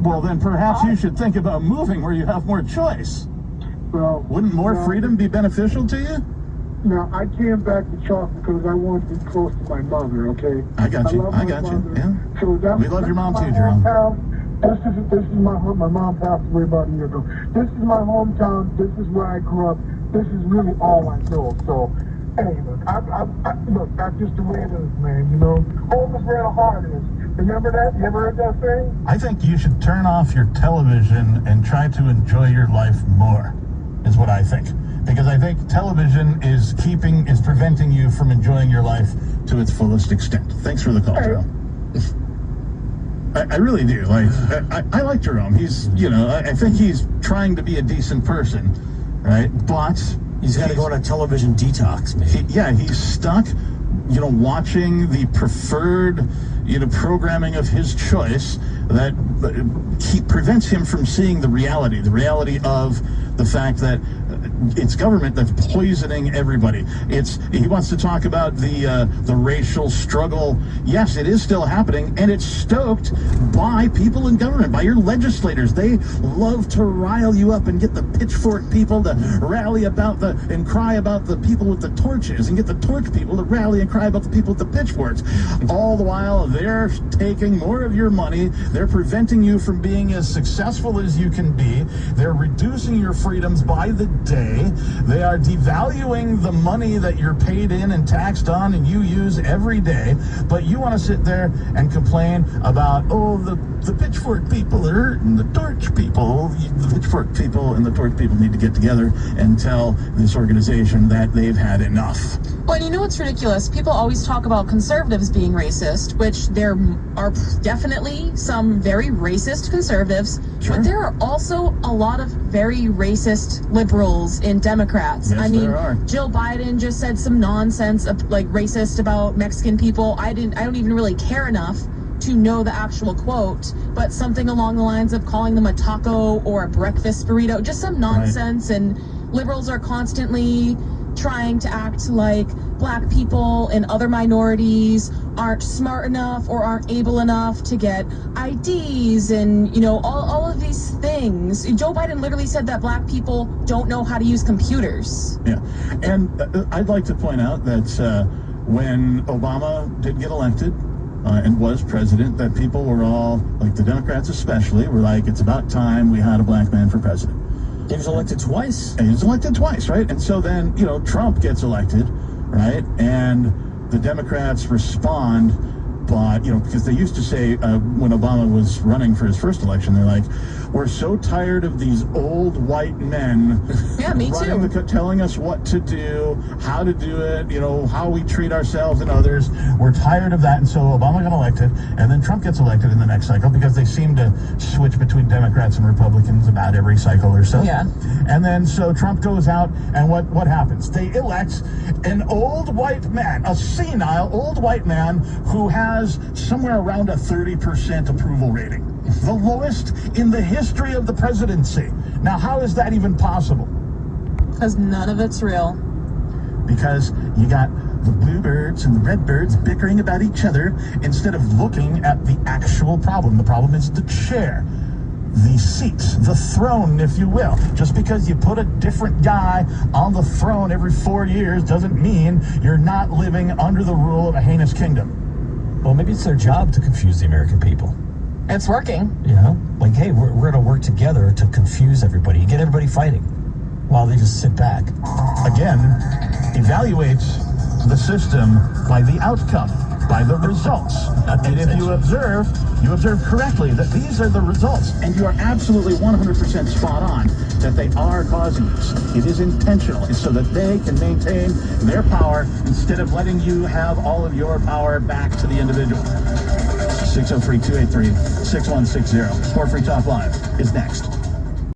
Well, then perhaps you should think about moving where you have more choice. Well, wouldn't more freedom be beneficial to you? Now, I came back to Charleston because I wanted to be close to my mother, okay? I got you. I got you. Yeah. So We love your mom too, Jerome. This is my home. My mom passed away about a year ago. This is my hometown. This is where I grew up. This is really all I know. So, hey, look, look, that's just the way it is, man, you know? Home is where the heart is. Remember that? You ever heard that saying? I think you should turn off your television and try to enjoy your life more, is what I think. Because I think television is preventing you from enjoying your life to its fullest extent. Thanks for the call, Jerome. I really do. I like Jerome. He's, I think he's trying to be a decent person, right? But he's got to go on a television detox, man. He's stuck, watching the preferred, programming of his choice that prevents him from seeing the reality of the fact that it's government that's poisoning everybody. He wants to talk about the racial struggle. Yes, it is still happening, and it's stoked by people in government, by your legislators. They love to rile you up and get the pitchfork people to rally about and cry about the people with the torches, and get the torch people to rally and cry about the people with the pitchforks. All the while, they're taking more of your money. They're preventing you from being as successful as you can be. They're reducing your freedoms by the day. They are devaluing the money that you're paid in and taxed on and you use every day. But you want to sit there and complain about, the pitchfork people are hurting, the torch people. The pitchfork people and the torch people need to get together and tell this organization that they've had enough. Well, you know what's ridiculous? People always talk about conservatives being racist, which there are definitely some very racist conservatives, Sure. but there are also a lot of very racist liberals in Democrats. Yes, I mean, there are. Jill Biden just said some nonsense racist about Mexican people. I don't even really care enough to know the actual quote, but something along the lines of calling them a taco or a breakfast burrito, just some nonsense. Right. And liberals are constantly trying to act like black people and other minorities aren't smart enough or aren't able enough to get IDs and, all of these things. Joe Biden literally said that black people don't know how to use computers. Yeah, and I'd like to point out that when Obama did get elected and was president, that people were all, like the Democrats especially, were like, it's about time we had a black man for president. He was elected twice. And he was elected twice, right? And so then, Trump gets elected, right? And the Democrats respond, but, because they used to say when Obama was running for his first election, they're like, we're so tired of these old white men telling us what to do, how to do it, how we treat ourselves and others. We're tired of that. And so Obama got elected, and then Trump gets elected in the next cycle because they seem to switch between Democrats and Republicans about every cycle or so. Yeah. And then so Trump goes out, and what happens? They elect an old white man, a senile old white man who has somewhere around a 30% approval rating. The lowest in the history of the presidency. Now, how is that even possible? Because none of it's real. Because you got the bluebirds and the redbirds bickering about each other instead of looking at the actual problem. The problem is the chair, the seat, the throne, if you will. Just because you put a different guy on the throne every 4 years doesn't mean you're not living under the rule of a heinous kingdom. Well, maybe it's their job to confuse the American people. It's working. Like, hey, we're going to work together to confuse everybody, get everybody fighting, while they just sit back. Again, evaluate the system by the outcome, by the results. And if you observe correctly that these are the results, and you are absolutely 100% spot on that they are causing this. It is intentional. It's so that they can maintain their power instead of letting you have all of your power back to the individual. 603-283-6160. More Free Talk Live is next.